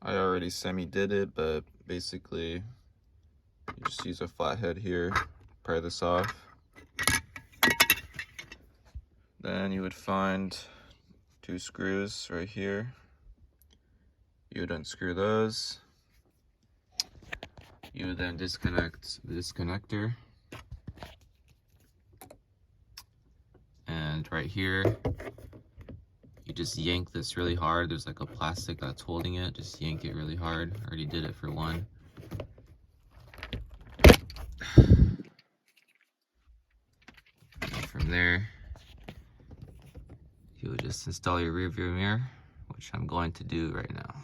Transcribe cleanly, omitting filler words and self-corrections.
I already semi-did it, but basically you just use a flathead here, pry this off. Then you would find 2 screws right here. You would unscrew those. You would then disconnect this connector. And right here, you just yank this really hard. There's like a plastic that's holding it. Just yank it really hard. I already did it for one. And from there, you would just install your rear view mirror, which I'm going to do right now.